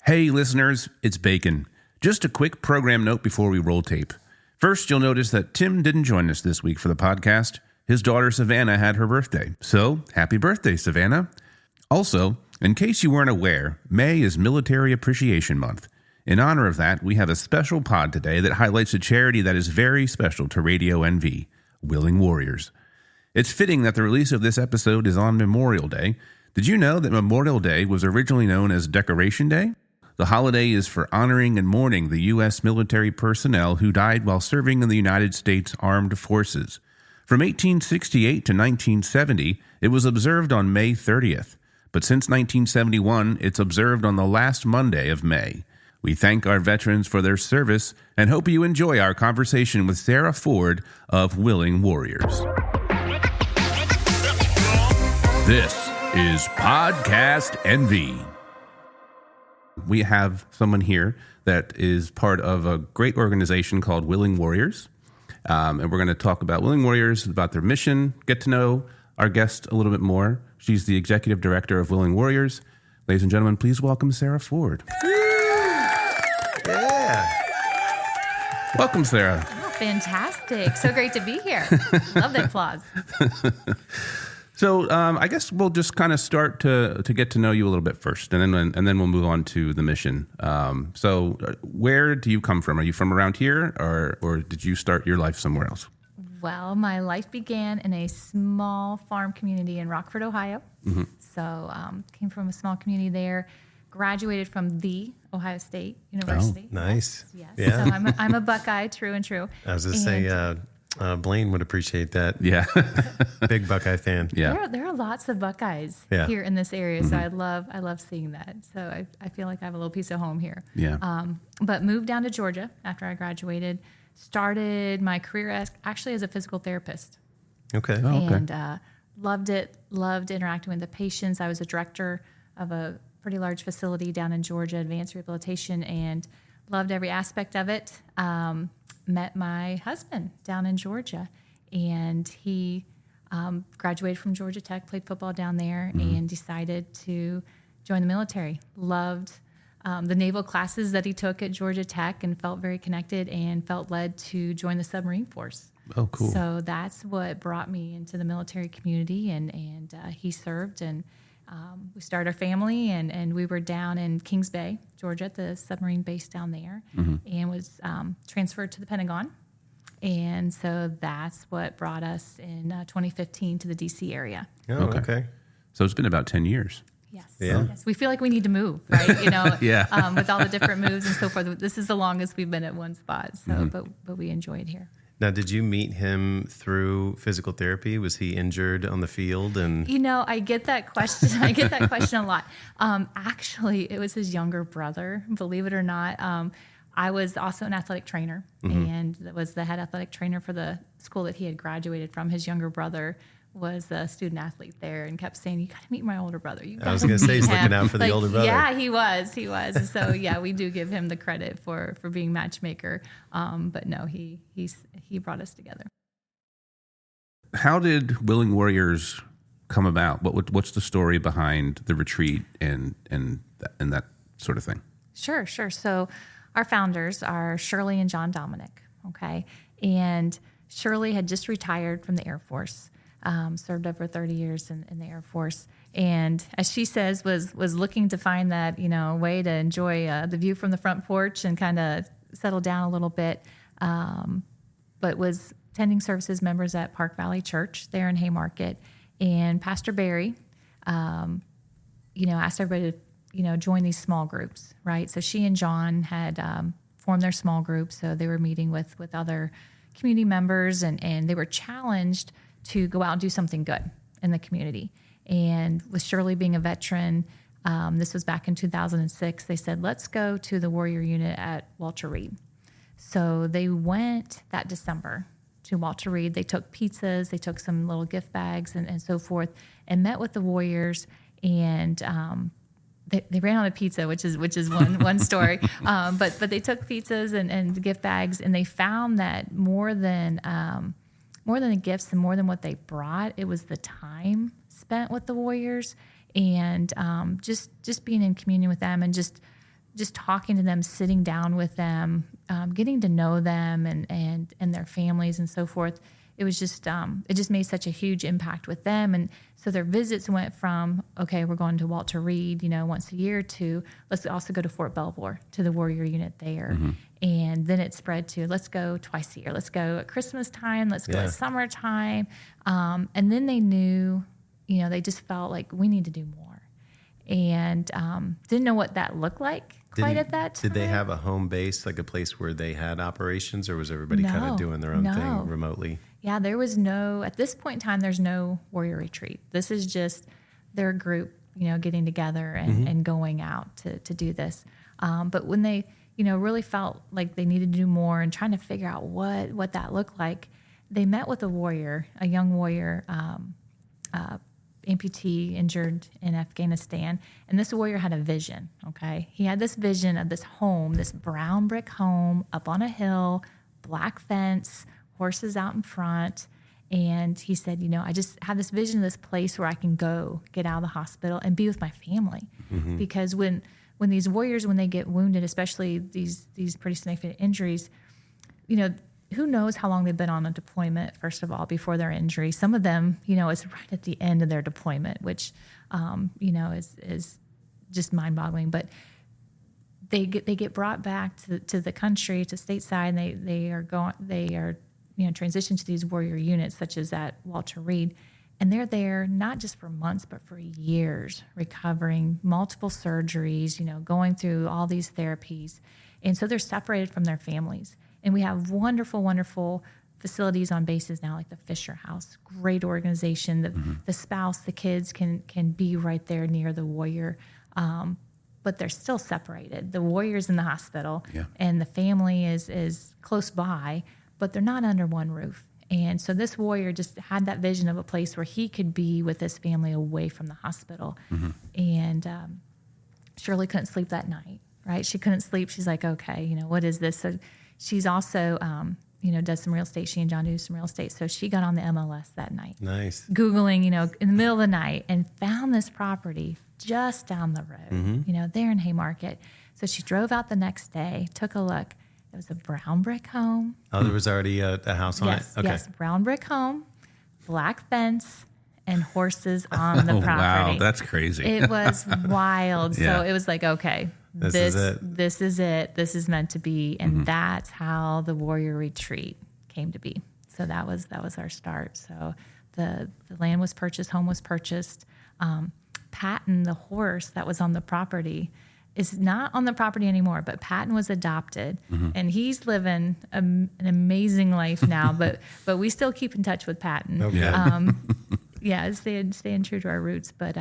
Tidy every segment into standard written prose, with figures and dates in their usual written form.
Hey listeners, it's Bacon. Just a quick program note before we roll tape. First, you'll notice that Tim didn't join us this week for the podcast. His daughter Savannah had her birthday. So, happy birthday, Savannah. Also, in case you weren't aware, May is Military Appreciation Month. In honor of that, we have a special pod today that highlights a charity that is very special to Radio NV, Willing Warriors. It's fitting that the release of this episode is on Memorial Day. Did you know that Memorial Day was originally known as Decoration Day? The holiday is for honoring and mourning the U.S. military personnel who died while serving in the United States Armed Forces. From 1868 to 1970, it was observed on May 30th. But since 1971, it's observed on the last Monday of May. We thank our veterans for their service and hope you enjoy our conversation with Sarah Ford of Willing Warriors. This is PODCASTNV. We have someone here that is part of a great organization called Willing Warriors. And we're going to talk about Willing Warriors, about their mission, get to know our guest a little bit more. She's the executive director of Willing Warriors. Ladies and gentlemen, please welcome Sarah Ford. Yeah. Welcome, Sarah. Oh, fantastic. So great to be here. Love the applause. So I guess we'll just kind of start to get to know you a little bit first, and then we'll move on to the mission. So where do you come from? Are you from around here, or did you start your life somewhere else? Well, my life began in a small farm community in Rockford, Ohio. Mm-hmm. So came from a small community there, graduated from the Ohio State University. Oh, nice. Yes. Yeah. So I'm a Buckeye, true and true. I was going to say, Blaine would appreciate that. Yeah. Big Buckeye fan. Yeah. There are lots of Buckeyes here in this area, so I love seeing that. So I feel like I have a little piece of home here. Yeah. But moved down to Georgia after I graduated. Started my career actually as a physical therapist. Okay. Oh, okay. And loved it. Loved interacting with the patients. I was a director of a pretty large facility down in Georgia, advanced rehabilitation, and loved every aspect of it. Met my husband down in Georgia, and he graduated from Georgia Tech, played football down there, and decided to join the military. Loved the naval classes that he took at Georgia Tech and felt very connected and felt led to join the submarine force. Oh, cool. So that's what brought me into the military community, and he served, and we started our family, and we were down in Kings Bay, Georgia, at the submarine base down there, and was transferred to the Pentagon. And so that's what brought us in 2015 to the D.C. area. Oh, okay. So it's been about 10 years. Yes. Yeah. Yes. We feel like we need to move, right? Yeah. With all the different moves and so forth. This is the longest we've been at one spot. So, but we enjoy it here. Now, did you meet him through physical therapy? Was he injured on the field? And I get that question. I get that question a lot. Actually, it was his younger brother, believe it or not. I was also an athletic trainer and was the head athletic trainer for the school that he had graduated from. His younger brother was a student athlete there and kept saying, "You got to meet my older brother." I was going to say he's looking out for the older brother. Yeah, he was. So yeah, we do give him the credit for being matchmaker. But no, he brought us together. How did Willing Warriors come about? What's the story behind the retreat and that sort of thing? Sure. So our founders are Shirley and John Dominic. Okay, and Shirley had just retired from the Air Force. Served over 30 years in the Air Force, and as she says, was looking to find that way to enjoy the view from the front porch and kind of settle down a little bit, but was attending services members at Park Valley Church there in Haymarket, and Pastor Barry, asked everybody to join these small groups, right? So she and John had formed their small group, so they were meeting with other community members, and they were challenged to go out and do something good in the community. And with Shirley being a veteran, this was back in 2006, they said, let's go to the Warrior Unit at Walter Reed. So they went that December to Walter Reed. They took pizzas, they took some little gift bags and so forth, and met with the Warriors, and they ran on a pizza, which is one story. But they took pizzas and gift bags, and they found that more than the gifts and more than what they brought, it was the time spent with the Warriors, and just being in communion with them, and just just talking to them, sitting down with them, getting to know them and their families and so forth. It was just, it just made such a huge impact with them. And so their visits went from, okay, we're going to Walter Reed, once a year, to let's also go to Fort Belvoir to the Warrior Unit there. And then it spread to, let's go twice a year. Let's go at Christmas time. Let's go at summertime. And then they knew, they just felt like we need to do more. And didn't know what that looked like quite at that time. Did they have a home base, like a place where they had operations, or was everybody kind of doing their own thing remotely? Yeah, there was at this point in time, there's no Warrior Retreat. This is just their group, getting together and going out to do this. But when they, really felt like they needed to do more and trying to figure out what that looked like, they met with a young warrior, amputee injured in Afghanistan. And this warrior had a vision, okay? He had this vision of this home, this brown brick home up on a hill, black fence, horses out in front. And he said, I just have this vision of this place where I can go get out of the hospital and be with my family. Because when these warriors, when they get wounded, especially these pretty significant injuries, who knows how long they've been on a deployment, first of all, before their injury. Some of them, it's right at the end of their deployment, which, is just mind-boggling. But they get brought back to the country, to stateside, and they are transitioned to these warrior units, such as at Walter Reed. And they're there not just for months, but for years, recovering multiple surgeries, going through all these therapies. And so they're separated from their families. And we have wonderful, wonderful facilities on bases now, like the Fisher House, great organization. The spouse, the kids can be right there near the warrior, but they're still separated. The warrior's in the hospital, and the family is close by, but they're not under one roof. And so this warrior just had that vision of a place where he could be with his family away from the hospital. And Shirley couldn't sleep that night, right? She couldn't sleep. She's like, okay, what is this? So she's also, does some real estate. She and John do some real estate. So she got on the MLS that night. Nice. Googling, in the middle of the night, and found this property just down the road, there in Haymarket. So she drove out the next day, took a look. It was a brown brick home. Oh, there was already a house on it? Okay. Yes, brown brick home, black fence, and horses on the property. Wow, that's crazy. It was wild. So it was like, okay, This is it. This is it. This is meant to be. And that's how the Warrior Retreat came to be. So that was our start. So the land was purchased, home was purchased. Patton, the horse that was on the property, is not on the property anymore, but Patton was adopted, and he's living an amazing life now. but we still keep in touch with Patton. Okay. Staying true to our roots. But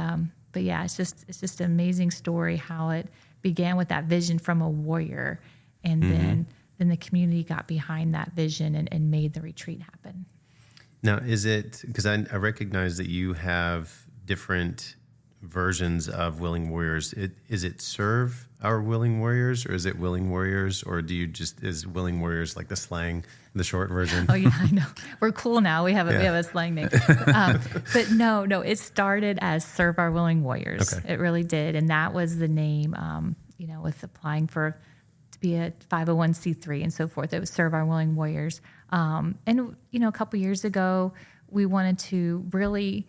yeah, it's just an amazing story how it began with that vision from a warrior, and then the community got behind that vision and made the retreat happen. Now, is it, because I recognize that you have different versions of Willing Warriors. Is it Serve Our Willing Warriors, or is it Willing Warriors, or is Willing Warriors like the slang, the short version? Oh yeah, I know. We're cool now. We have a slang name. But no, it started as Serve Our Willing Warriors. Okay. It really did, and that was the name. With applying to be a 501c3 and so forth, it was Serve Our Willing Warriors. And a couple years ago, we wanted to really.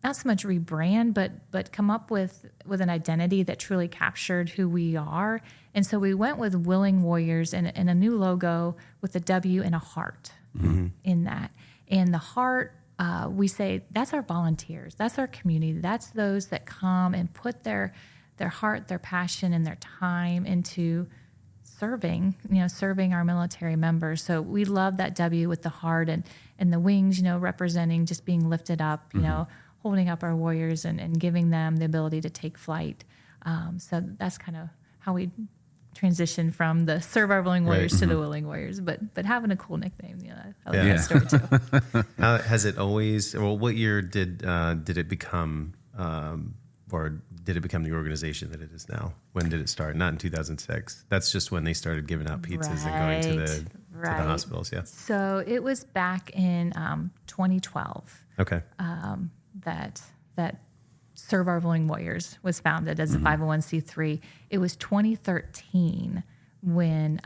Not so much rebrand, but come up with an identity that truly captured who we are. And so we went with Willing Warriors and a new logo with a W and a heart in that. And the heart, we say, that's our volunteers. That's our community. That's those that come and put their heart, their passion, and their time into serving our military members. So we love that W with the heart and the wings, representing just being lifted up, holding up our warriors and giving them the ability to take flight. So that's kind of how we transitioned from the Serve Our Willing Warriors to the Willing Warriors, but having a cool nickname. I like that story too. Has it always, what year did it become, or did it become the organization that it is now? When did it start? Not in 2006. That's just when they started giving out pizzas and going to the hospitals. Yeah. So it was back in 2012. Okay. That Serve Our Willing Warriors was founded as a 501c3. It was 2013 when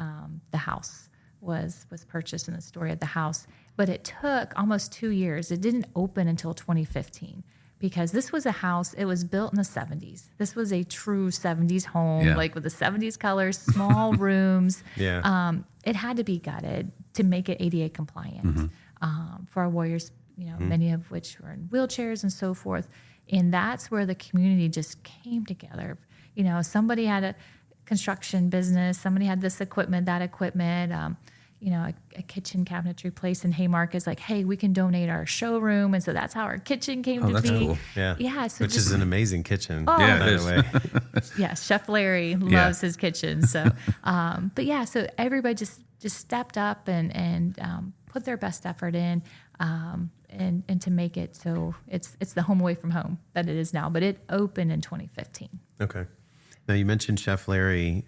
the house was purchased and the story of the house. But it took almost 2 years. It didn't open until 2015 because this was a house, it was built in the 70s. This was a true 70s home, like with the 70s colors, small rooms. It had to be gutted to make it ADA compliant for our warriors, many of which were in wheelchairs and so forth. And that's where the community just came together. Somebody had a construction business, somebody had this equipment, that equipment, a kitchen cabinetry place in Haymarket is like, hey, we can donate our showroom. And so that's how our kitchen came to that's be. Cool. Yeah. So which is an amazing kitchen. Oh, yeah, by the way. Yeah. Chef Larry loves his kitchen. So, so everybody just stepped up and put their best effort in, and to make it so it's the home away from home that it is now, but it opened in 2015. Okay. Now you mentioned Chef Larry.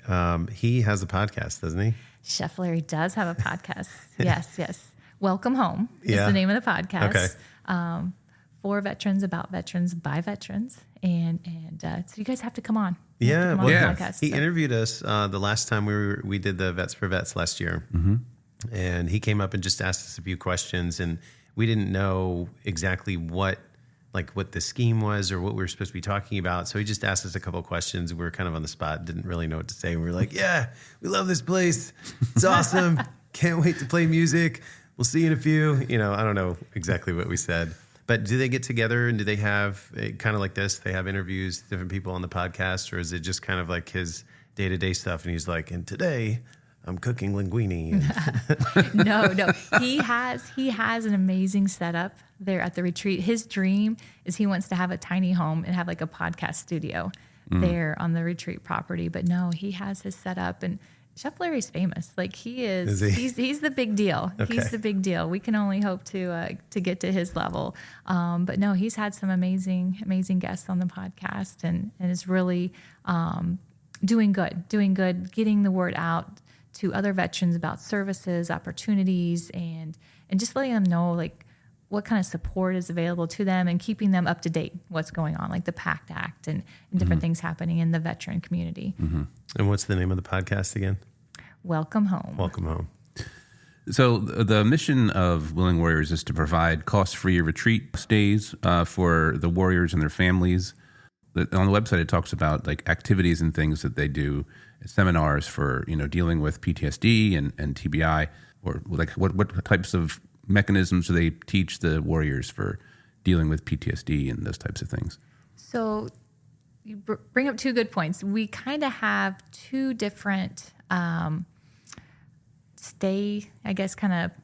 He has a podcast, doesn't he? Chef Larry does have a podcast. Yes. Welcome Home is the name of the podcast. Okay. For veterans, about veterans, by veterans. And so you guys have to come on. Yeah. The podcast, he interviewed us the last time we did the Vets for Vets last year. And he came up and just asked us a few questions, and we didn't know exactly what the scheme was or what we were supposed to be talking about. So he just asked us a couple of questions. We were kind of on the spot, didn't really know what to say. We were like, yeah, we love this place. It's awesome. Can't wait to play music. We'll see you in a few. I don't know exactly what we said. But do they get together and do they have kind of like this? They have interviews, different people on the podcast, or is it just kind of like his day-to-day stuff? And he's like, and today I'm cooking linguine. No. He has an amazing setup there at the retreat. His dream is he wants to have a tiny home and have like a podcast studio there on the retreat property. But no, he has his setup, and Chef Larry's famous. Like he is he's the big deal. Okay. He's the big deal. We can only hope to get to his level. But no, he's had some amazing guests on the podcast and is really doing good, getting the word out to other veterans about services, opportunities, and just letting them know like what kind of support is available to them and keeping them up to date what's going on, like the PACT Act and different things happening in the veteran community. And what's the name of the podcast again? Welcome Home. Welcome Home. So the mission of Willing Warriors is to provide cost-free retreat stays for the warriors and their families. On the website, it talks about like activities and things that they do, seminars for dealing with PTSD and TBI, or like what types of mechanisms do they teach the warriors for dealing with PTSD and those types of things? So you bring up two good points. We kind of have two different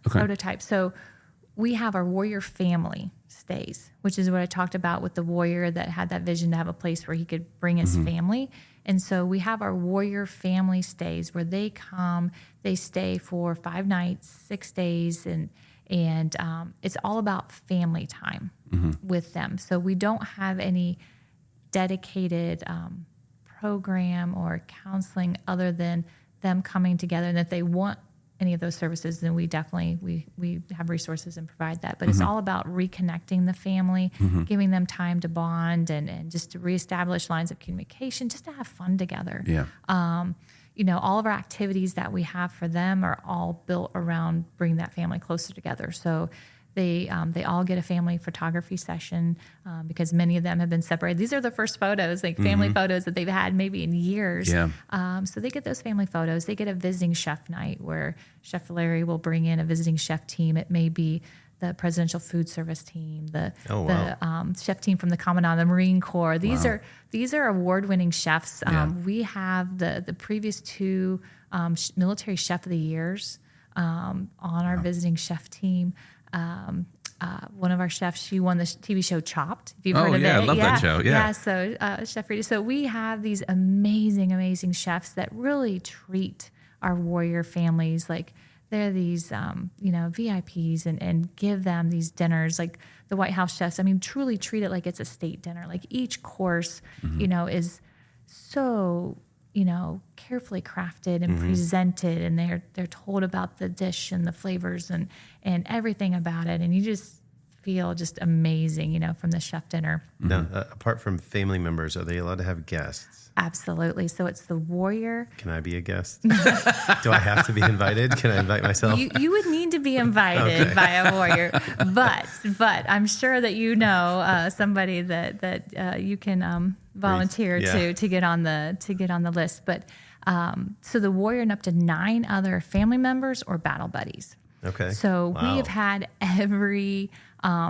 prototypes. So we have our warrior family stays, which is what I talked about with the warrior that had that vision to have a place where he could bring his family. And so we have our warrior family stays where they come, they stay for 5 nights, 6 days, and it's all about family time with them. So we don't have any dedicated program or counseling other than them coming together. And if they want any of those services, then we definitely we have resources and provide that. But it's all about reconnecting the family, giving them time to bond and just to reestablish lines of communication, just to have fun together. Yeah. All of our activities that we have for them are all built around bringing that family closer together. So they all get a family photography session because many of them have been separated. These are the first photos, like family photos that they've had maybe in years. Yeah. So they get those family photos. They get a visiting chef night where Chef Larry will bring in a visiting chef team. It may be the Presidential Food Service team, the chef team from the Commandant of the Marine Corps. These are award-winning chefs. We have the previous 2 military chef of the years on our visiting chef team. One of our chefs, she won the TV show Chopped. If you've heard of it. I love that show. Yeah. So Chef Rita. So we have these amazing chefs that really treat our warrior families like they're these, VIPs and give them these dinners like the White House chefs. I mean, truly treat it like it's a state dinner. Like each course, is so carefully crafted and presented, and they're told about the dish and the flavors and everything about it, and you just feel just amazing, from the chef dinner. Now, apart from family members, are they allowed to have guests? Absolutely. So it's the warrior. Can I be a guest? Do I have to be invited? Can I invite myself? You would need to be invited by a warrior, but I'm sure that somebody that you can volunteer to get on the list. But so the warrior and up to 9 other family members or battle buddies. Okay. So we have had every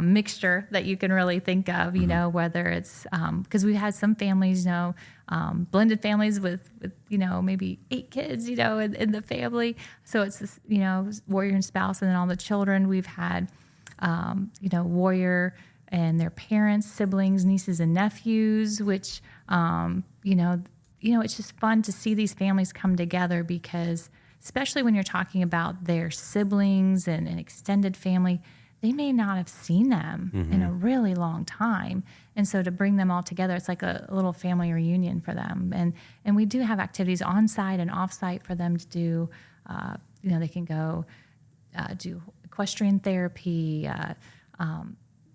mixture that you can really think of, whether it's because we had some families, blended families with maybe 8 kids, in the family. So it's this, warrior and spouse, and then all the children. We've had, warrior and their parents, siblings, nieces and nephews, which, it's just fun to see these families come together because especially when you're talking about their siblings and an extended family, they may not have seen them in a really long time. And so to bring them all together, it's like a little family reunion for them. And we do have activities on site and off site for them to do. They can go do equestrian therapy.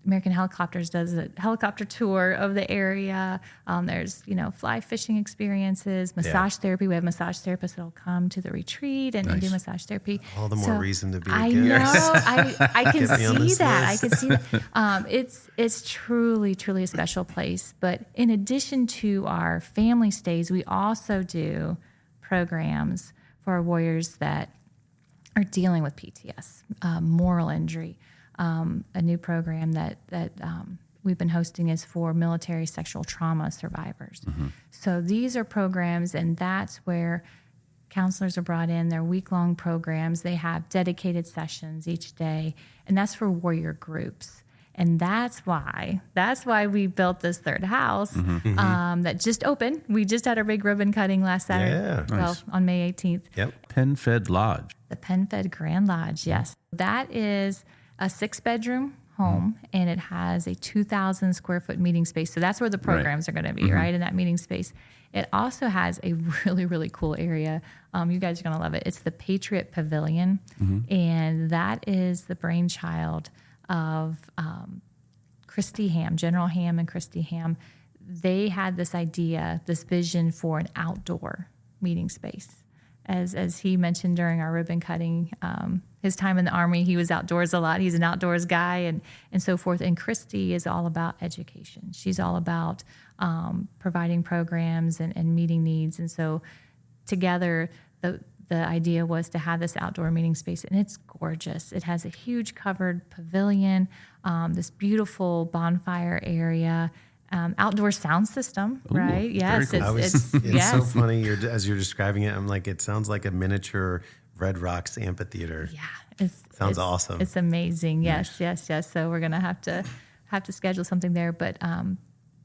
American Helicopters does a helicopter tour of the area. There's, fly fishing experiences, massage therapy. We have massage therapists that'll come to the retreat and do massage therapy. All the more reason to be a I guest. know. I can see that. list. I can see that. It's truly, truly a special place. But in addition to our family stays, we also do programs for our warriors that are dealing with PTS, moral injury. A new program that we've been hosting is for military sexual trauma survivors. So these are programs, and that's where counselors are brought in. They're week-long programs. They have dedicated sessions each day, and that's for warrior groups. And that's why we built this third house that just opened. We just had our big ribbon cutting last Saturday. Yeah. Nice. On May 18th. Yep. Penfed Lodge. The Penfed Grand Lodge, yes. That is a 6-bedroom home, and it has a 2,000 square foot meeting space. So that's where the programs are going to be, right, in that meeting space. It also has a really, really cool area. You guys are going to love it. It's the Patriot Pavilion, and that is the brainchild of Christy Ham, General Ham and Christy Ham. They had this idea, this vision for an outdoor meeting space. As he mentioned during our ribbon cutting, his time in the Army, he was outdoors a lot. He's an outdoors guy and so forth. And Christy is all about education. She's all about providing programs and meeting needs. And so together, the idea was to have this outdoor meeting space, and it's gorgeous. It has a huge covered pavilion, this beautiful bonfire area, outdoor sound system, right? Yes, cool. It's so funny. As you're describing it, I'm like, it sounds like a miniature Red Rocks amphitheater. Yeah, sounds awesome. It's amazing. Yes. So we're gonna have to schedule something there. But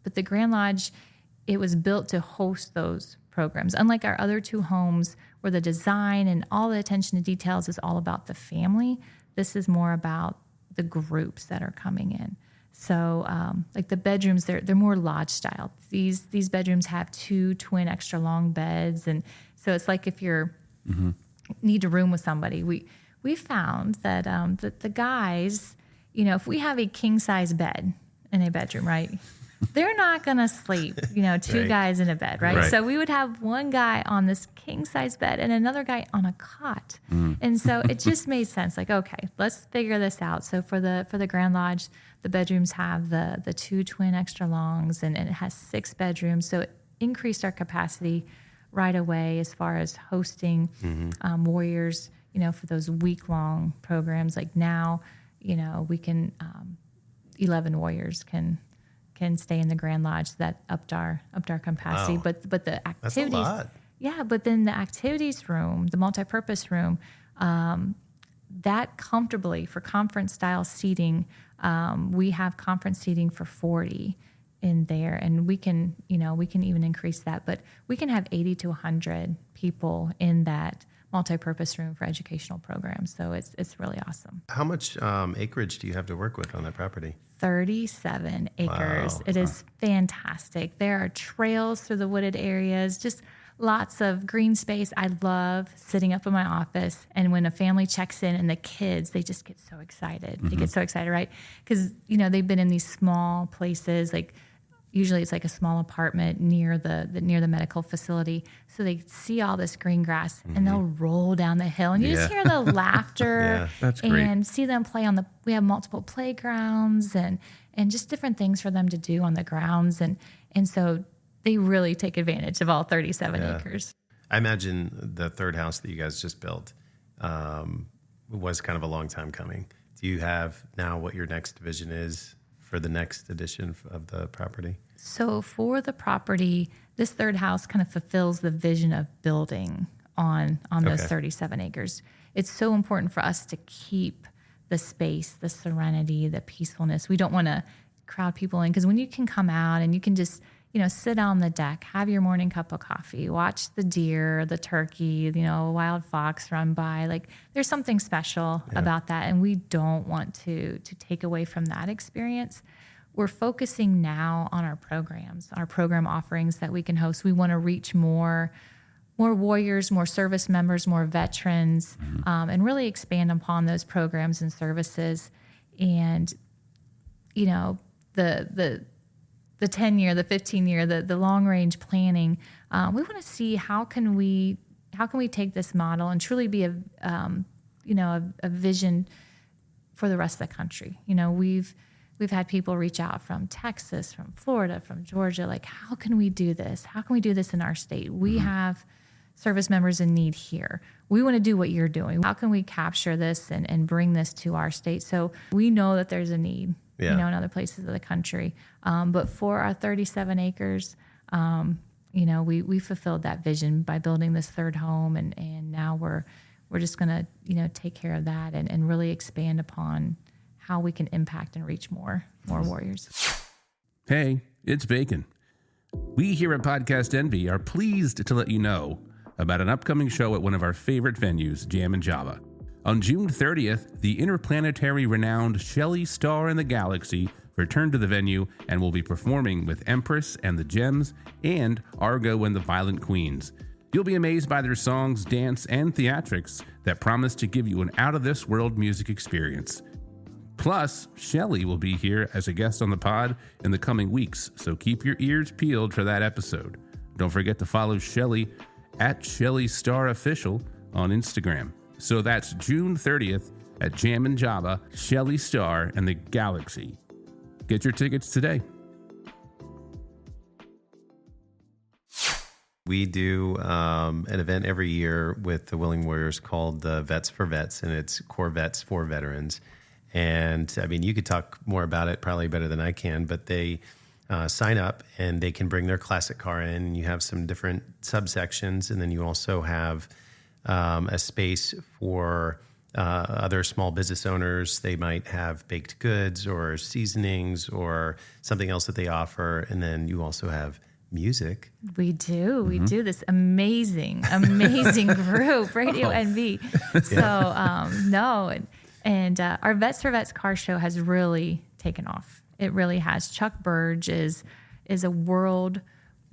the Grand Lodge, it was built to host those programs. Unlike our other 2 homes, where the design and all the attention to details is all about the family, this is more about the groups that are coming in. So, like the bedrooms, they're more lodge style. These bedrooms have 2 twin extra long beds, and so it's like if you're need a room with somebody. We found that the guys, if we have a king size bed in a bedroom, right, they're not gonna sleep, 2 guys in a bed, right? So we would have one guy on this king size bed and another guy on a cot, and so it just made sense. Like, okay, let's figure this out. So for the Grand Lodge, the bedrooms have the 2 twin extra longs, and it has 6 bedrooms. So it increased our capacity right away as far as hosting warriors, for those week-long programs. Like now, we can 11 warriors can stay in the Grand Lodge. That upped our capacity. Wow. But the activities, That's a lot. yeah. But then the activities room, the multipurpose room, that comfortably for conference style seating, we have conference seating for 40 in there, and we can even increase that. But we can have 80 to 100 people in that multi-purpose room for educational programs. So it's really awesome. How much acreage do you have to work with on that property? 37 acres. Wow. It is fantastic. There are trails through the wooded areas, just lots of green space. I love sitting up in my office, and when a family checks in and the kids, they just get so excited. They get so excited, right? Because, they've been in these small places, like usually it's like a small apartment near the medical facility. So they see all this green grass and they'll roll down the hill, and you just hear the laughter That's great. and see them play we have multiple playgrounds and just different things for them to do on the grounds. And so they really take advantage of all 37 acres. I imagine the third house that you guys just built was kind of a long time coming. Do you have now what your next vision is for the next edition of the property? So for the property, this third house kind of fulfills the vision of building on those 37 acres. It's so important for us to keep the space, the serenity, the peacefulness. We don't want to crowd people in, because when you can come out and you can just, sit on the deck, have your morning cup of coffee, watch the deer, the turkey, a wild fox run by. Like, there's something special about that, and we don't want to take away from that experience. We're focusing now on our programs, our program offerings that we can host. We want to reach more warriors, more service members, more veterans, and really expand upon those programs and services. And, the 10-year, the 15-year, the long-range planning, we want to see how can we take this model and truly be a vision for the rest of the country. We've had people reach out from Texas, from Florida, from Georgia, like, how can we do this? How can we do this in our state? We have service members in need here. We want to do what you're doing. How can we capture this and bring this to our state? So we know that there's a need, in other places of the country. But for our 37 acres, we fulfilled that vision by building this third home. And now we're just going to, take care of that and really expand upon how we can impact and reach more warriors. Hey, it's Bacon. We here at PodCastNV are pleased to let you know about an upcoming show at one of our favorite venues, Jam and Java. On June 30th, the interplanetary renowned Shelley Star and the Galaxy return to the venue and will be performing with Empress and the Gems and Argo and the Violent Queens. You'll be amazed by their songs, dance, and theatrics that promise to give you an out-of-this-world music experience. Plus, Shelley will be here as a guest on the pod in the coming weeks, so keep your ears peeled for that episode. Don't forget to follow Shelley at Shelley Star Official on Instagram. So that's June 30th at Jam and Java, Shelley Star and the Galaxy. Get your tickets today. We do an event every year with the Willing Warriors called the Vets for Vets, and it's Corvettes for Veterans. And I mean, you could talk more about it probably better than I can, but they sign up and they can bring their classic car in, and you have some different subsections, and then you also have a space for other small business owners. They might have baked goods or seasonings or something else that they offer, and then you also have music. We do. We do this amazing group, Radio NV. So, And our Vets for Vets car show has really taken off. It really has. Chuck Burge is a world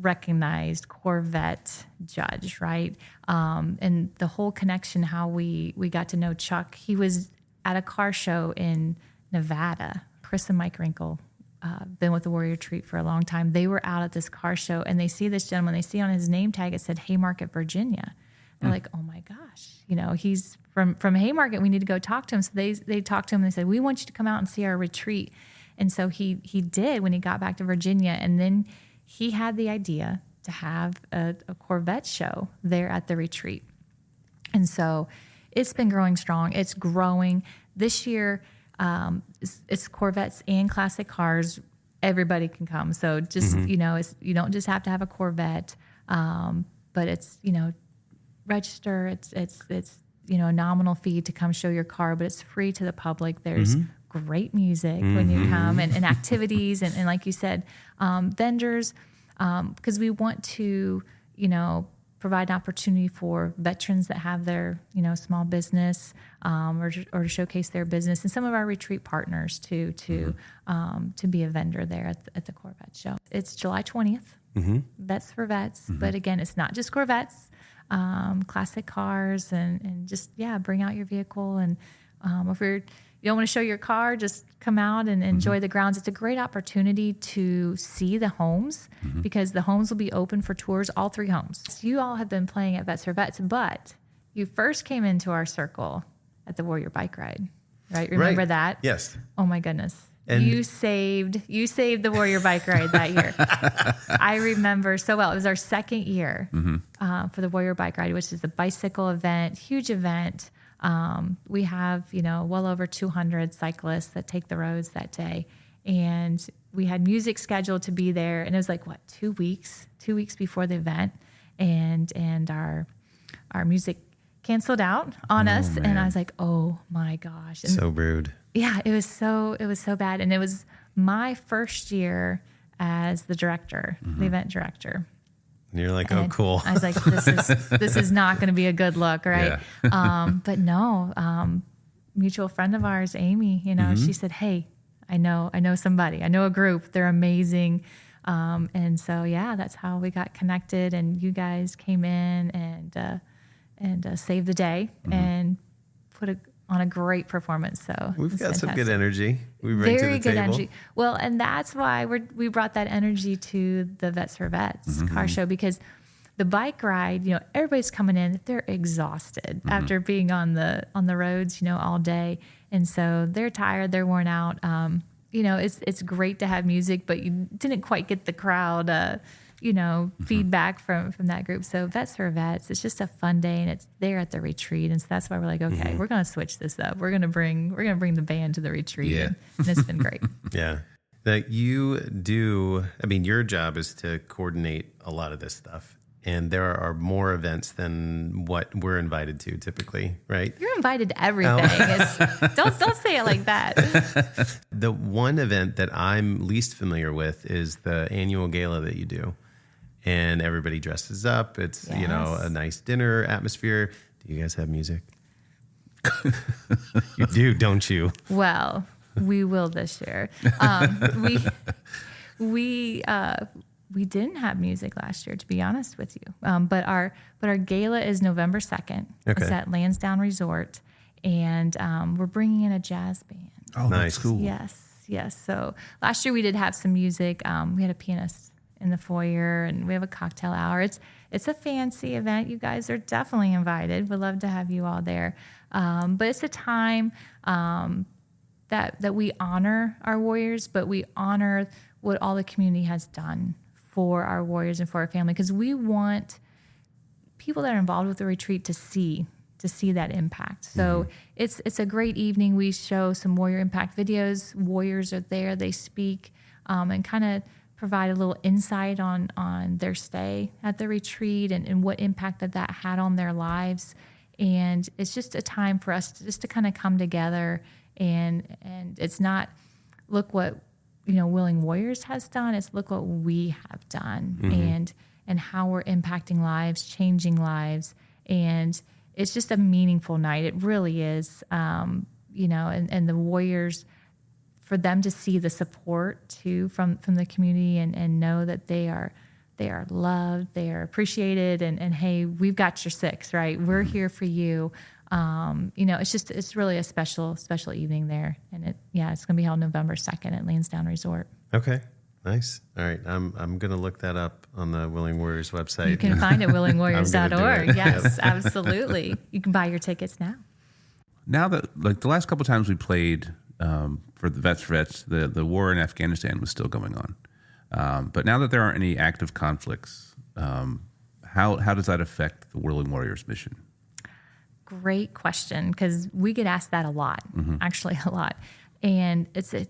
recognized Corvette judge, right? And the whole connection, how we got to know Chuck, he was at a car show in Nevada. Chris and Mike Wrinkle, been with the Warrior Treat for a long time. They were out at this car show, and they see this gentleman. They see on his name tag, it said Haymarket, Virginia. They're like, oh my gosh, he's from Haymarket. We need to go talk to him. So they talked to him and they said, we want you to come out and see our retreat. And so he did when he got back to Virginia. And then he had the idea to have a Corvette show there at the retreat. And so it's been growing strong. It's growing. This year, it's Corvettes and classic cars. Everybody can come. So just, you don't just have to have a Corvette, but it's, register. It's a nominal fee to come show your car, but it's free to the public. There's great music when you come and activities and like you said, vendors, because we want to, provide an opportunity for veterans that have their, small business or to showcase their business, and some of our retreat partners to be a vendor there at the Corvette show. It's July 20th. Vets for Vets. But again, it's not just Corvettes, classic cars, and just, bring out your vehicle. And if you don't want to show your car, just come out and enjoy the grounds. It's a great opportunity to see the homes because the homes will be open for tours, all 3 homes. So you all have been playing at Vets for Vets, but you first came into our circle at the Warrior Bike Ride, right? Remember that? Yes. Oh my goodness. And you saved the Warrior Bike Ride that year. I remember so well. It was our second year for the Warrior Bike Ride, which is a bicycle event, huge event. We have, well over 200 cyclists that take the roads that day. And we had music scheduled to be there. And it was like, 2 weeks before the event. And our music canceled out on us. Man. And I was like, oh my gosh. And so rude. yeah, it was so bad. And it was my first year as the director, the event director. And you're like, And oh, cool. I was like, this is not going to be a good look, right? But no, mutual friend of ours, Amy, she said, hey, I know somebody. I know a group. They're amazing. And so, that's how we got connected. And you guys came in and saved the day and put on a great performance. So We've got some good fantastic. energy we bring to Very the good table. energy. Well, and that's why we brought that energy to the Vets for Vets car show, because the bike ride, everybody's coming in, they're exhausted after being on the roads, all day. And so they're tired, they're worn out. It's great to have music, but you didn't quite get the crowd, feedback from that group. So Vets for Vets, it's just a fun day, and it's there at the retreat. And so that's why we're like, okay, we're going to switch this up. We're going to bring the band to the retreat. Yeah. And it's been great. Yeah. That you do, your job is to coordinate a lot of this stuff. And there are more events than what we're invited to typically, right? You're invited to everything. Don't say it like that. The one event that I'm least familiar with is the annual gala that you do. And everybody dresses up. It's, Yes. a nice dinner atmosphere. Do you guys have music? You do, don't you? Well, we will this year. We didn't have music last year, to be honest with you. But our gala is November 2nd. Okay. It's at Lansdowne Resort, and we're bringing in a jazz band. Oh, Nice. that's cool. Yes. So last year we did have some music. We had a pianist in the foyer, and we have a cocktail hour. It's a fancy event. You guys are definitely invited. We'd love to have you all there. But it's a time that we honor our warriors, but we honor what all the community has done for our warriors and for our family, because we want people that are involved with the retreat to see that impact. So it's a great evening. We show some warrior impact videos. Warriors are there. They speak and kind of provide a little insight on their stay at the retreat and what impact that had on their lives. And it's just a time for us to kind of come together, and it's not look what Willing Warriors has done. It's look what we have done, and how we're impacting lives, changing lives. And it's just a meaningful night. It really is. And the Warriors, for them to see the support too from the community and know that they are loved, they are appreciated, and hey, we've got your six, right? We're here for you. It's really a special evening there. And it's going to be held November 2nd at Lansdowne Resort. Okay. Nice. All right. I'm going to look that up on the Willing Warriors website. You can find it at willingwarriors.org. I'm gonna do it. Yes, absolutely. You can buy your tickets now. Now that, like, the last couple of times we played for the Vets for Vets, the war in Afghanistan was still going on. But now that there aren't any active conflicts, how does that affect the Willing Warriors mission? Great question, because we get asked that a lot, actually a lot. And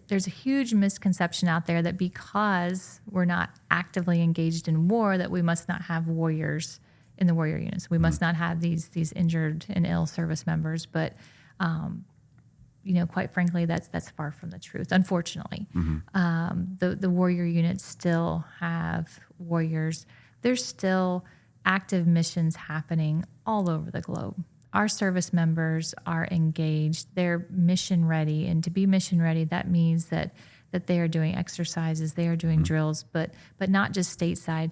there's a huge misconception out there that because we're not actively engaged in war, that we must not have warriors in the warrior units. We must not have these injured and ill service members. But quite frankly, that's far from the truth. Unfortunately, the warrior units still have warriors. There's still active missions happening all over the globe. Our service members are engaged. They're mission ready. And to be mission ready, that means that that they are doing exercises, they are doing drills, but not just stateside.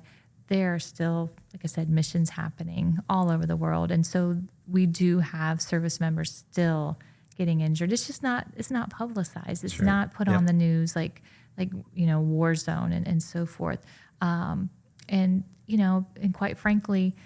There are still, like I said, missions happening all over the world. And so we do have service members still getting injured. It's just not, it's not publicized. It's not put on the news like, war zone and so forth. And quite frankly,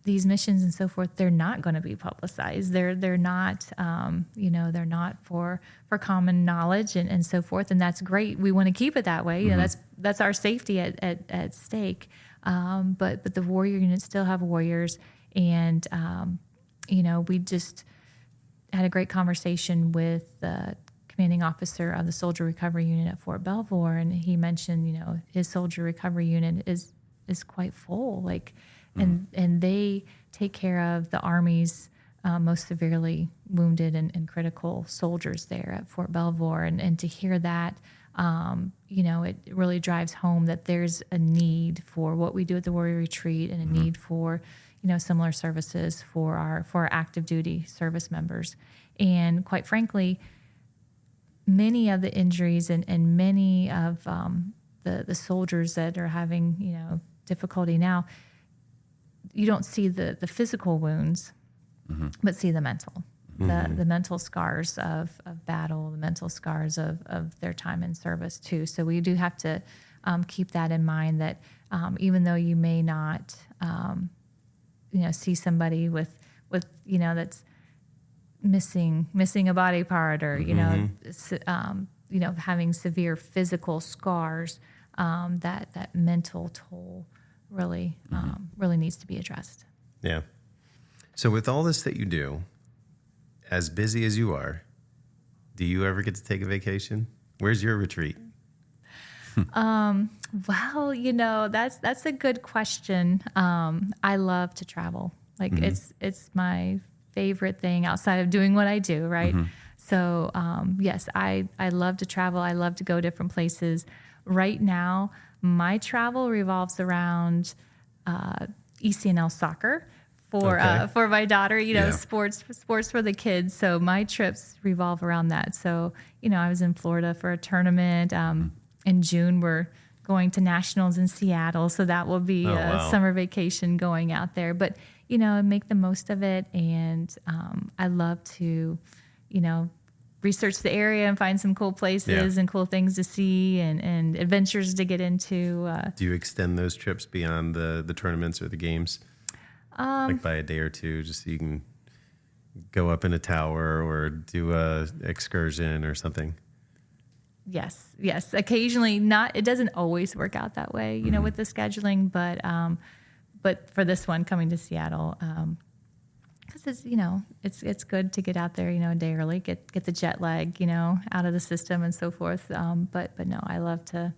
these missions and so forth, they're not going to be publicized. They're not, they're not for common knowledge and so forth. And that's great. We want to keep it that way. That's our safety at stake. But the warrior units still have warriors. And, we just had a great conversation with the commanding officer of the Soldier Recovery Unit at Fort Belvoir. And he mentioned, his Soldier Recovery Unit is quite full. And they take care of the Army's most severely wounded and critical soldiers there at Fort Belvoir. And to hear that, it really drives home that there's a need for what we do at the Warrior Retreat and a need for, similar services for our active duty service members. And quite frankly, many of the injuries and many of the soldiers that are having, difficulty now, you don't see the physical wounds, but see the mental, the mental scars of battle, the mental scars of their time in service too. So we do have to keep that in mind, that even though you may not, see somebody with that's missing a body part, or having severe physical scars, that mental toll really needs to be addressed. Yeah. So with all this that you do, as busy as you are, do you ever get to take a vacation? Where's your retreat? Well, that's a good question. I love to travel. It's my favorite thing outside of doing what I do, right? So, yes, I love to travel. I love to go different places. Right now, my travel revolves around ECNL soccer for my daughter, sports for the kids. So my trips revolve around that. So, I was in Florida for a tournament. In June, we're going to nationals in Seattle. So that will be a summer vacation going out there. But, make the most of it. And I love to, research the area and find some cool places and cool things to see and adventures to get into. Do you extend those trips beyond the tournaments or the games? Like by a day or two, just so you can go up in a tower or do a excursion or something? Yes. Occasionally, it doesn't always work out that way, with the scheduling, but for this one, coming to Seattle, because it's good to get out there, a day early, get the jet lag, out of the system and so forth. But no, I love to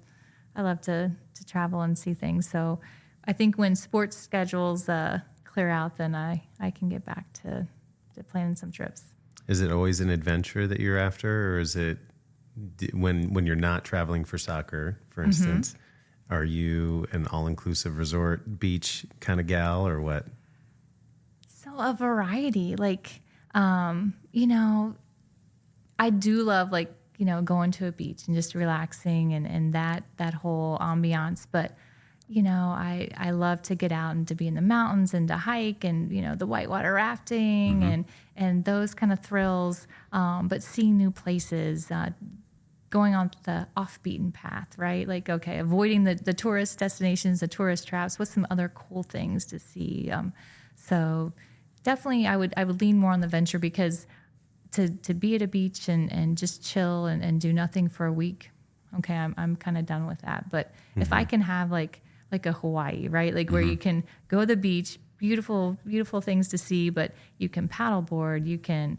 travel and see things. So I think when sports schedules clear out, then I can get back to planning some trips. Is it always an adventure that you're after, or is it when you're not traveling for soccer, for instance, are you an all-inclusive resort beach kind of gal, or what? So a variety, I do love going to a beach and just relaxing and that whole ambiance. But, I love to get out and to be in the mountains and to hike and, the whitewater rafting and those kind of thrills, but seeing new places, going on the off-beaten path, right? Avoiding the tourist destinations, the tourist traps. What's some other cool things to see? So definitely I would lean more on the venture, because to be at a beach and just chill and do nothing for a week, okay, I'm kind of done with that. But if I can have like a Hawaii, right? Where you can go to the beach, beautiful things to see, but you can paddleboard, you can,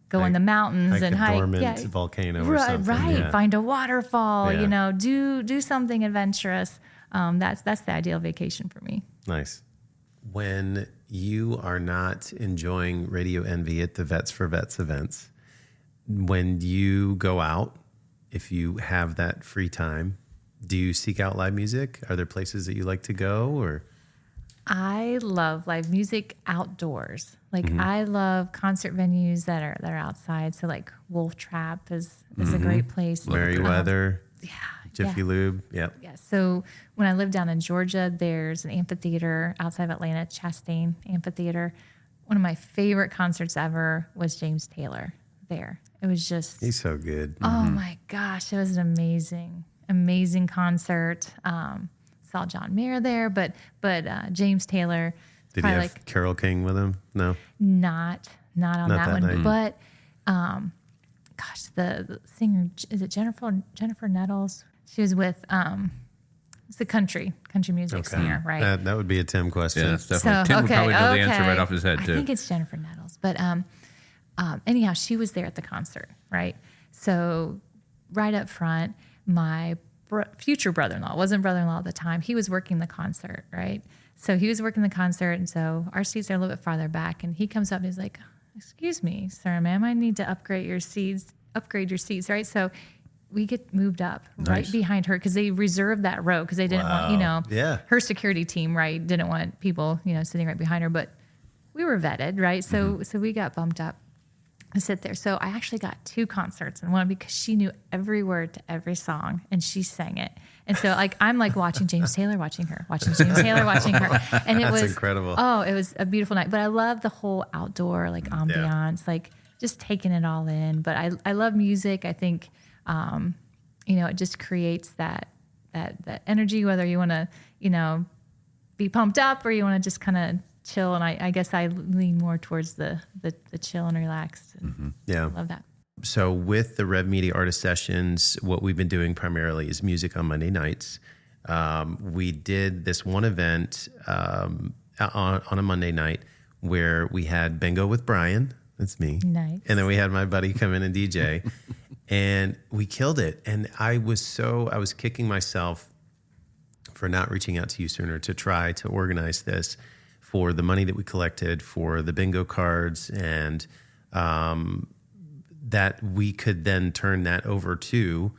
go in the mountains and hike. Dormant volcano or something. Right. Yeah. Find a waterfall, do something adventurous. That's the ideal vacation for me. Nice. When you are not enjoying Radio NV at the Vets for Vets events, when you go out, if you have that free time, do you seek out live music? Are there places that you like to go, or? I love live music outdoors. Like I love concert venues that are outside. So like Wolf Trap is a great place. Merriweather, Jiffy yeah. Lube. Yep. Yeah. So when I lived down in Georgia, there's an amphitheater outside of Atlanta, Chastain Amphitheater. One of my favorite concerts ever was James Taylor there. It was just, He's so good. oh my gosh, it was an amazing concert. Saw John Mayer there, but James Taylor. Did he have Carole King with him? No. Not on that one. night. But gosh, the singer, is it Jennifer Nettles? She was with it's the country music singer, right? That would be a Tim question. Yeah, that's definitely. Tim would probably know the answer right off his head, too. I think it's Jennifer Nettles. But anyhow, she was there at the concert, right? So right up front, my future brother-in-law, wasn't brother-in-law at the time, he was working the concert, right? So he was working the concert, and so our seats are a little bit farther back, and he comes up and he's like, excuse me, sir, ma'am, I need to upgrade your seats, right? So we get moved up right behind her because they reserved that row because they didn't want, her security team, right, didn't want people, sitting right behind her, but we were vetted, right? So we got bumped up to sit there. So I actually got 2 concerts in one because she knew every word to every song and she sang it. And so I'm watching James Taylor, watching James Taylor, watching her. And it was incredible. Oh, it was a beautiful night. But I love the whole outdoor ambiance, just taking it all in. But I love music. I think, it just creates that energy, whether you want to, be pumped up or you want to just kind of chill. And I guess I lean more towards the chill and relaxed. And Yeah. I love that. So with the Rev Media Artist Sessions, what we've been doing primarily is music on Monday nights. We did this one event on a Monday night where we had bingo with Brian. That's me. Nice. And then we had my buddy come in and DJ. And we killed it. And I was kicking myself for not reaching out to you sooner to try to organize this for the money that we collected for the bingo cards, and that we could then turn that over to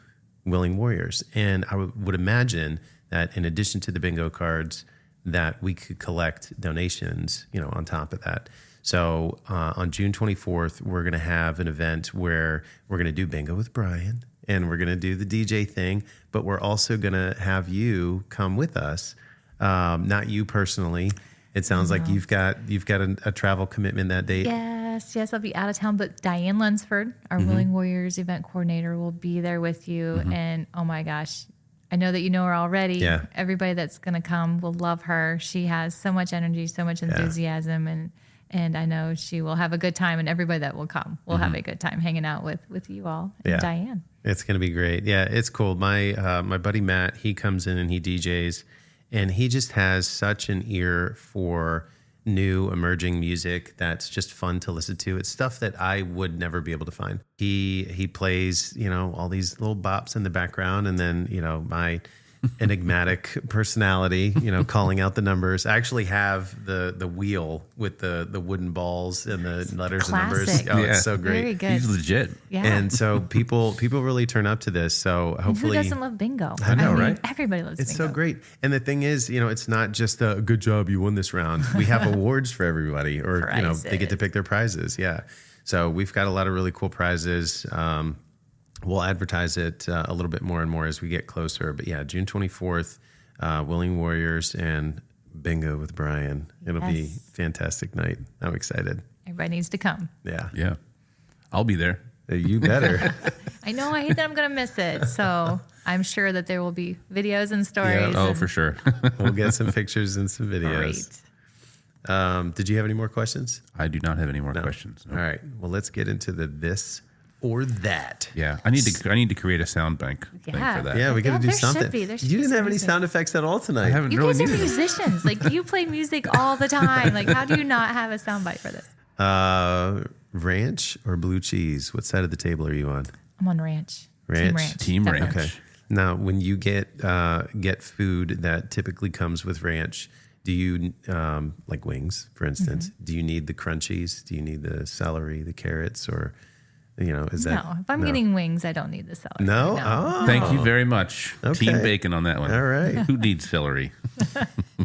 Willing Warriors. And I would imagine that in addition to the bingo cards, that we could collect donations, on top of that. So on June 24th, we're going to have an event where we're going to do bingo with Brian, and we're going to do the DJ thing, but we're also going to have you come with us. Not you personally. It sounds like you've got a travel commitment that date. Yes, I'll be out of town, but Diane Lunsford, our Willing Warriors event coordinator, will be there with you. And oh my gosh, I know that you know her already. Yeah. Everybody that's going to come will love her. She has so much energy, so much enthusiasm, and I know she will have a good time, and everybody that will come will have a good time hanging out with you all and Diane. It's going to be great. Yeah, it's cool. My buddy Matt, he comes in and he DJs, and he just has such an ear for new emerging music that's just fun to listen to. It's stuff that I would never be able to find. He plays, all these little bops in the background, and then, my enigmatic personality, calling out the numbers. I actually have the wheel with the wooden balls and the letters Classic. and numbers. Oh, it's so great. Very good. He's legit. Yeah. And so people really turn up to this. So hopefully, who doesn't love bingo? I know, right? Everybody loves it's bingo. so great. And the thing is, it's not just a good job, you won this round. We have awards for everybody, or they get to pick their prizes. Yeah. So we've got a lot of really cool prizes. We'll advertise it a little bit more and more as we get closer. But yeah, June 24th, Willing Warriors and bingo with Brian. It'll be a fantastic night. I'm excited. Everybody needs to come. Yeah. Yeah. I'll be there. You better. I know. I hate that I'm going to miss it. So I'm sure that there will be videos and stories. Oh, for sure. We'll get some pictures and some videos. Great. Did you have any more questions? I do not have any more questions. No. All right. Well, let's get into the this or that. Yeah, I need to create a sound bank thing for that. Yeah, we got to do there something. Should be. There should You be didn't have any music. sound effects at all tonight. I haven't You really guys are needed it. musicians. Like, you play music all the time. Like, how do you not have a soundbite for this? Ranch or blue cheese? What side of the table are you on? I'm on ranch. Ranch? Team Definitely. ranch. Okay. Now, when you get food that typically comes with ranch, do you like wings, for instance? Do you need the crunchies? Do you need the celery, the carrots, or Is that No, if I'm getting wings, I don't need the celery. no? No. Oh, Thank you very much. Okay. Team Bacon on that one. all right. Who needs celery?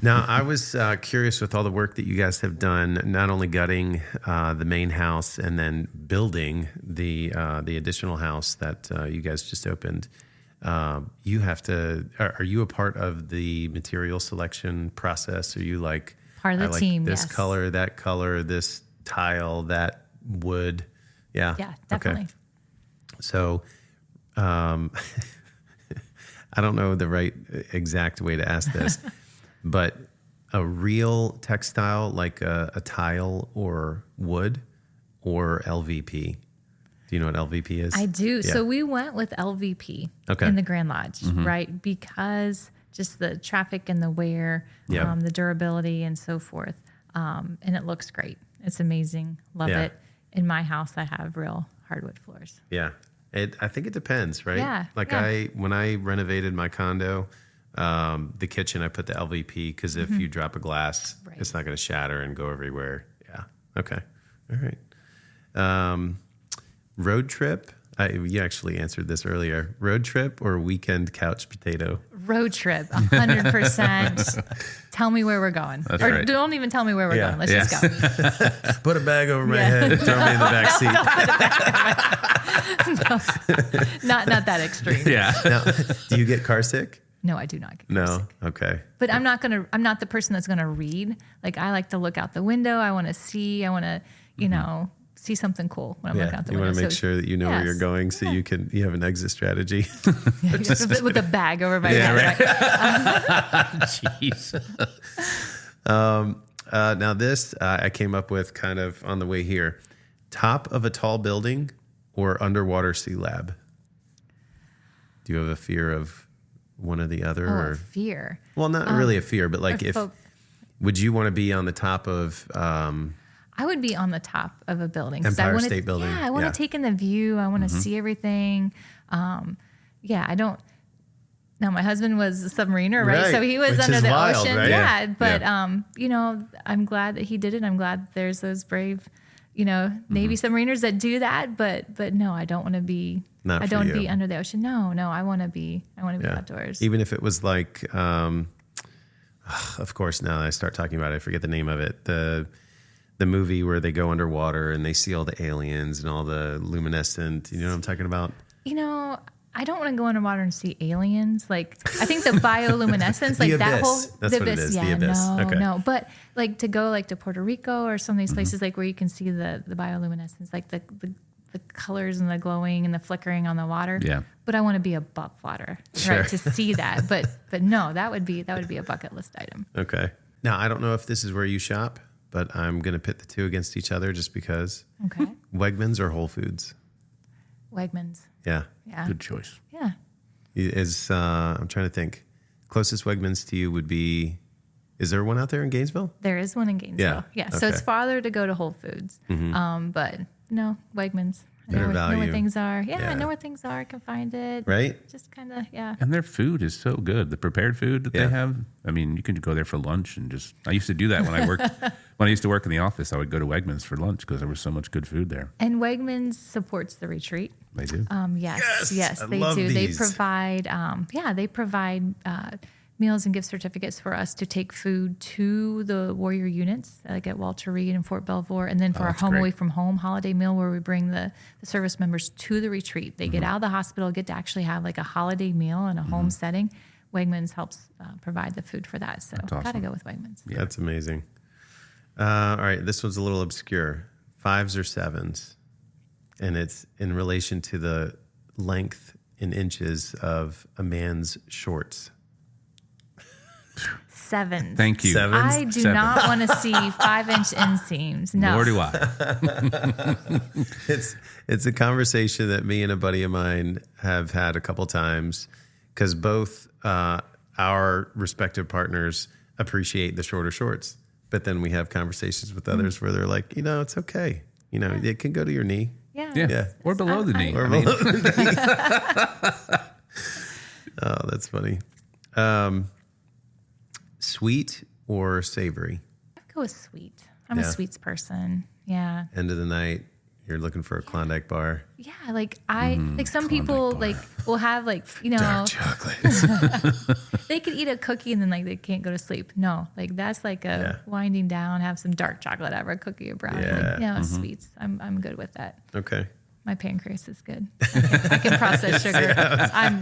Now, I was curious with all the work that you guys have done, not only gutting the main house and then building the additional house that you guys just opened. You have to. Are you a part of the material selection process? Are you like Part of the I like team, This yes. color, this tile, that wood. Yeah. Yeah, definitely. Okay. So, I don't know the right exact way to ask this, but a real textile like a tile or wood or LVP. Do you know what LVP is? I do. Yeah. So we went with LVP Okay. in the Grand Lodge, right? Because just the traffic and the wear, Yeah. the durability and so forth. And it looks great. It's amazing. Love Yeah. it. In my house, I have real hardwood floors. Yeah. I think it depends, right? Yeah, Like yeah. when I renovated my condo, the kitchen, I put the LVP because if you drop a glass, Right. it's not going to shatter and go everywhere. Yeah. Okay. All right. Road trip. You actually answered this earlier. Road trip or weekend couch potato? Road trip, 100%. Tell me where we're going. That's or right. don't even tell me where we're Yeah. going. Let's Yes. just go. Put a bag over my Yeah. head, throw me in the back seat. Not that extreme. Yeah. Now, do you get car sick? No, I do not get No. sick. Okay. But I'm not the person that's gonna read. Like I like to look out the window. I want to see. I want to, see something cool when I'm looking Yeah. out the You window. want to make So- sure that you know where you're Yes. going, so you have an exit strategy. with a bag over my Yeah, head. Right? Jeez. Now this I came up with kind of on the way here: top of a tall building or underwater sea lab. Do you have a fear of one or the other? Oh, or fear. well, not really a fear, but like if folk- would you want to be on the top of? I would be on the top of a building. 'Cause Empire I wanna, State Building. Yeah, I want to Yeah. take in the view. I want to see everything. I don't. Now, my husband was a submariner, right? Right, So he was which under is the wild, ocean. right? Yeah, but Yeah. I'm glad that he did it. I'm glad there's those brave, Navy submariners that do that. But no, I don't want to be. Not I for don't want to you. be under the ocean. No, I want to be. Yeah. outdoors. Even if it was like, of course, now that I start talking about it, I forget the name of it. The movie where they go underwater and they see all the aliens and all the luminescent. You know what I'm talking about? I don't want to go underwater and see aliens. Like, I think the bioluminescence, like The that abyss. whole That's what it is, the Yeah, abyss. no, Okay. no. But like to go like to Puerto Rico or some of these places like where you can see the bioluminescence, like the colors and the glowing and the flickering on the water. Yeah. But I want to be above water, Sure. right, to see that. But no, that would be a bucket list item. Okay. Now, I don't know if this is where you shop, but I'm going to pit the two against each other just because. Okay. Wegmans or Whole Foods? Wegmans. Yeah. Yeah. Good choice. Yeah. I'm trying to think. Closest Wegmans to you would be, is there one out there in Gainesville? There is one in Gainesville. Yeah. So it's Okay. farther to go to Whole Foods. But no, Wegmans. I Better know where value. things are. Yeah, Yeah. I know where things are. I can find it. Right? Just kind of, yeah. And their food is so good. The prepared food that Yeah. they have. I mean, you can go there for lunch and just. I used to do that when I worked. When I used to work in the office, I would go to Wegmans for lunch because there was so much good food there. And Wegmans supports the retreat. They do. Yes, I they love do. these. They provide, meals and gift certificates for us to take food to the warrior units, like at Walter Reed and Fort Belvoir, and then for our that's home great. away from home holiday meal, where we bring the service members to the retreat. They Mm-hmm. get out of the hospital, get to actually have like a holiday meal in a home setting. Wegmans helps provide the food for that, so awesome. gotta go with Wegmans. Yeah. That's amazing. All right. This one's a little obscure. 5s or 7s? And it's in relation to the length in inches of a man's shorts. 7s. Thank you. 7s? I do Seven. not want to see 5-inch inseams. No. Nor do I. It's a conversation that me and a buddy of mine have had a couple times because both our respective partners appreciate the shorter shorts. But then we have conversations with others where they're like, it's okay. It can go to your knee. Yeah. Yeah. Yeah. Or below the knee. Or I mean, Oh, that's funny. Sweet or savory? I'd go with sweet. I'm Yeah. a sweets person. Yeah. End of the night, You're looking for a Klondike bar. Yeah, like like some Klondike people bar. like will have like, Dark chocolate. they could eat a cookie and then like they can't go to sleep. No, like that's like a winding down, have some dark chocolate, have a cookie or brownie. Yeah. Like, sweets. I'm good with that. Okay. My pancreas is good. I can process sugar.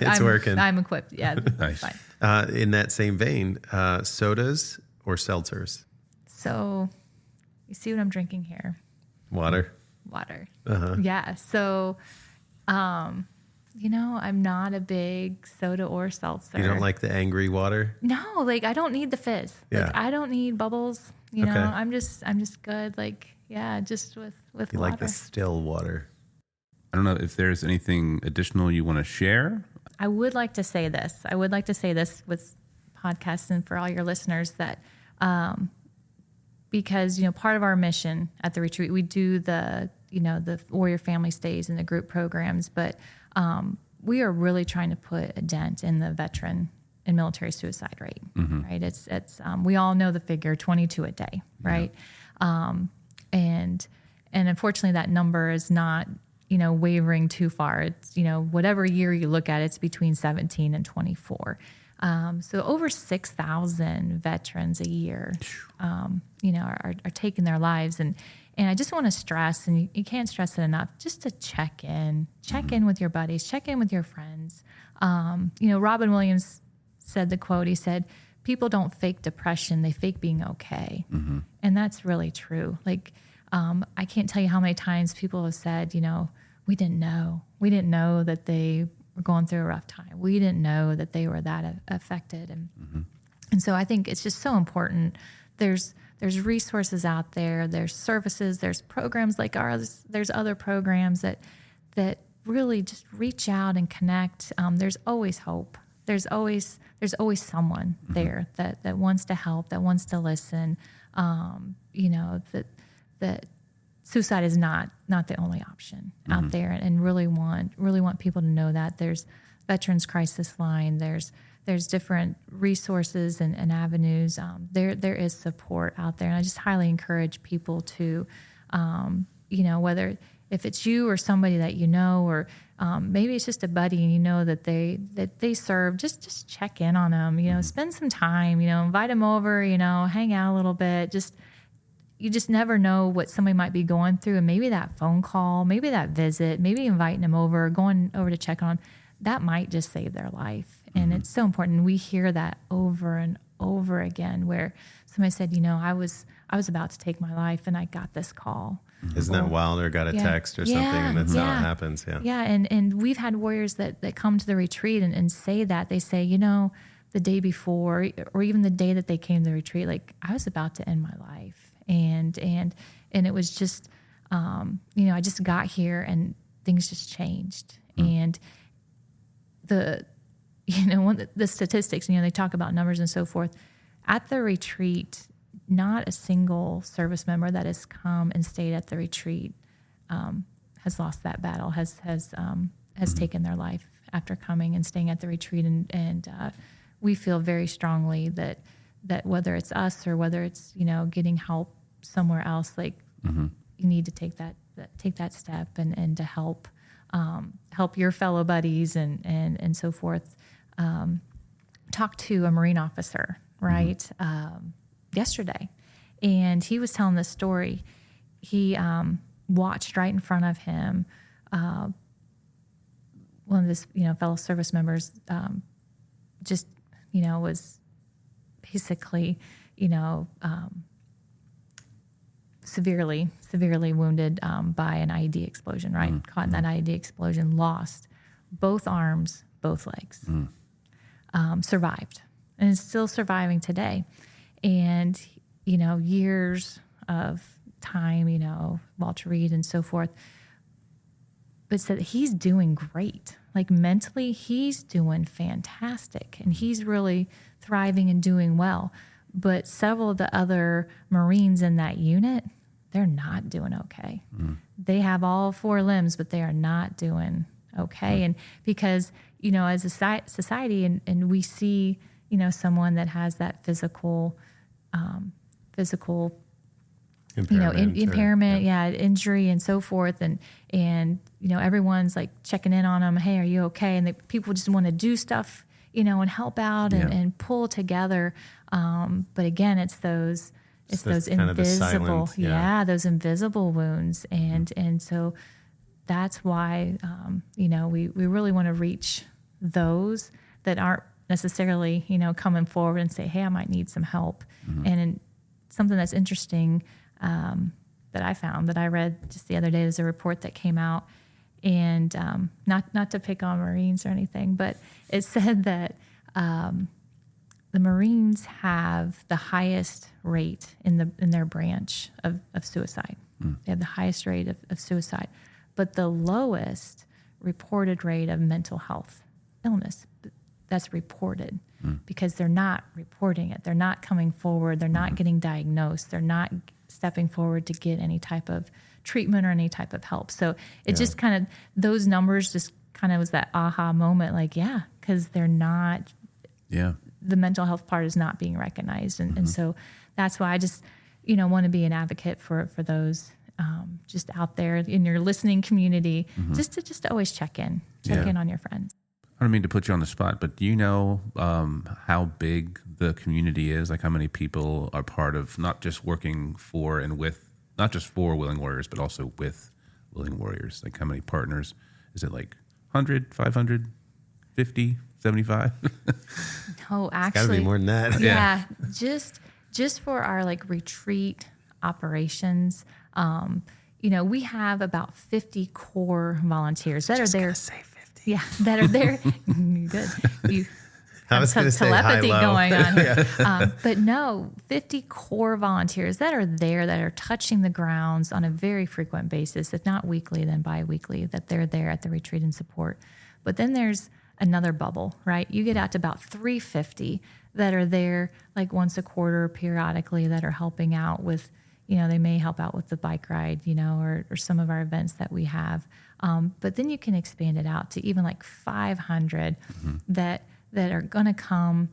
It's working. I'm equipped. Yeah, Nice. fine. In that same vein, sodas or seltzers? So you see what I'm drinking here? Water. Water. Yeah. So, I'm not a big soda or seltzer. You don't like the angry water? No, like I don't need the fizz. Yeah. Like I don't need bubbles. You know, Okay. I'm just good. Like, just with You water. like the still water? I don't know if there's anything additional you want to share. I would like to say this. I would like to say this with podcasts and for all your listeners that, because, part of our mission at the retreat, we do the warrior family stays and the group programs, but we are really trying to put a dent in the veteran and military suicide rate, right? It's we all know the figure 22 a day, right? And unfortunately that number is not, wavering too far. It's, whatever year you look at, it's between 17 and 24. So over 6,000 veterans a year, are taking their lives. And I just want to stress, and you can't stress it enough, just to check in with your buddies, check in with your friends. Robin Williams said the quote, he said, "People don't fake depression, they fake being okay." And that's really true. Like, I can't tell you how many times people have said, we didn't know that they were going through a rough time. We didn't know that they were that affected. And so I think it's just so important. There's resources out there. There's services. There's programs like ours. There's other programs that really just reach out and connect. There's always hope. There's always someone there that wants to help, that wants to listen. That suicide is not the only option out there, and really want people to know that there's Veterans Crisis Line. There's different resources and avenues. There is support out there, and I just highly encourage people to, whether if it's you or somebody that or maybe it's just a buddy and that they serve, just check in on them. Spend some time. Invite them over. Hang out a little bit. You just never know what somebody might be going through, and maybe that phone call, maybe that visit, maybe inviting them over, going over to check on them, that might just save their life. And it's so important. We hear that over and over again, where somebody said, I was about to take my life and I got this call. Isn't that wild? Or got a text or something, and that's how it happens. Yeah, and we've had warriors that come to the retreat and say that. They say, the day before, or even the day that they came to the retreat, like, I was about to end my life. And it was just, I just got here and things just changed. And the statistics, they talk about numbers and so forth. At the retreat, not a single service member that has come and stayed at the retreat has lost that battle, has taken their life after coming and staying at the retreat. And we feel very strongly that whether it's us or whether it's, getting help somewhere else, like you need to take that step and to help your fellow buddies and so forth. Talked to a Marine officer, right, yesterday, and he was telling this story. He watched right in front of him one of his fellow service members just was basically severely wounded by an IED explosion, right? Caught in that IED explosion, lost both arms, both legs, survived, and is still surviving today. And, years of time, Walter Reed and so forth, but said he's doing great. Like, mentally, he's doing fantastic, and he's really thriving and doing well. But several of the other Marines in that unit, they're not doing okay. They have all four limbs, but they are not doing okay. And because, as a society, and we see, impairment, injury and so forth. And, everyone's like checking in on them. Hey, are you okay? And people just want to do stuff, and help out and pull together. But again, it's those invisible, those invisible wounds. And so that's why, we really want to reach those that aren't necessarily, coming forward and say, hey, I might need some help. And something that's interesting that I found, that I read just the other day, there's a report that came out, and not to pick on Marines or anything, but it said that the Marines have the highest rate in their branch of suicide. They have the highest rate of suicide, but the lowest reported rate of mental health illness. That's reported because they're not reporting it. They're not coming forward. They're not getting diagnosed. They're not stepping forward to get any type of treatment or any type of help. So it just kind of, those numbers just kind of was that aha moment, like, because they're not, the mental health part is not being recognized. And so that's why I just, want to be an advocate for those just out there in your listening community, just to always check in on your friends. I don't mean to put you on the spot, but do you know how big the community is? Like how many people are part of not just working for and with, not just for Willing Warriors, but also with Willing Warriors? Like how many partners? Is it like 100, 500, 50, 75? No, actually. It's got to be more than that. Yeah, just for our like retreat operations, we have about 50 core volunteers that are there. Yeah, that are there. Good. You have some telepathy going on here. But no, 50 core volunteers that are there, that are touching the grounds on a very frequent basis, if not weekly, then bi-weekly, that they're there at the retreat and support. But then there's another bubble, right? You get out to about 350 that are there like once a quarter periodically, that are helping out with, they may help out with the bike ride, or some of our events that we have. But then you can expand it out to even like 500 that are going to come,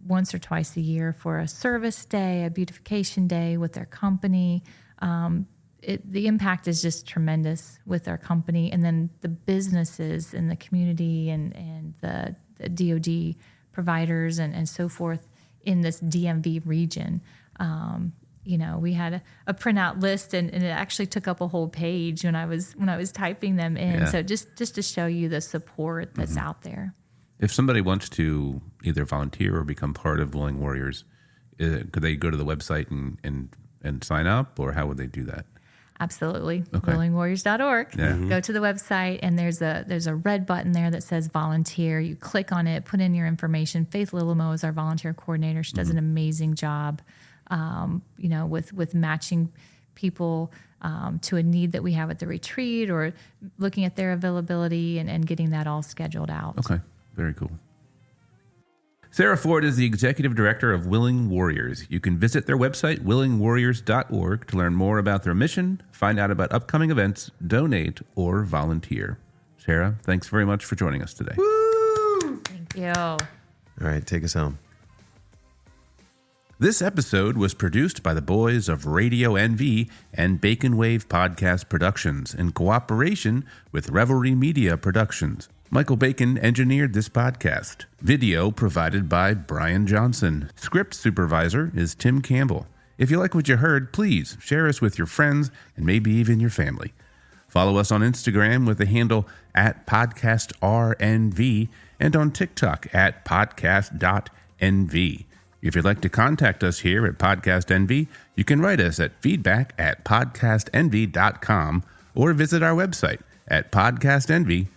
once or twice a year for a service day, a beautification day with their company. The impact is just tremendous with our company, and then the businesses in the community and the DoD providers and so forth in this DMV region. We had a printout list, and it actually took up a whole page when I was typing them in. So just to show you the support that's out there. If somebody wants to either volunteer or become part of Willing Warriors, could they go to the website and sign up, or how would they do that? Absolutely. Okay. willingwarriors.org. Go to the website, and there's a red button there that says volunteer. You click on it, put in your information. Faith Lilimo is our volunteer coordinator. She does an amazing job, with matching people to a need that we have at the retreat, or looking at their availability and getting that all scheduled out. Okay. Very cool. Sarah Ford is the executive director of Willing Warriors. You can visit their website, willingwarriors.org, to learn more about their mission, find out about upcoming events, donate, or volunteer. Sarah, thanks very much for joining us today. Woo! Thank you. All right, take us home. This episode was produced by the boys of Radio NV and Bacon Wave Podcast Productions in cooperation with Revelry Media Productions. Michael Bacon engineered this podcast. Video provided by Brian Johnson. Script supervisor is Tim Campbell. If you like what you heard, please share us with your friends and maybe even your family. Follow us on Instagram with the handle @PodcastRNV and on TikTok @podcast.nv. If you'd like to contact us here at Podcast NV, you can write us at feedback@podcastnv.com or visit our website at podcastnv.com.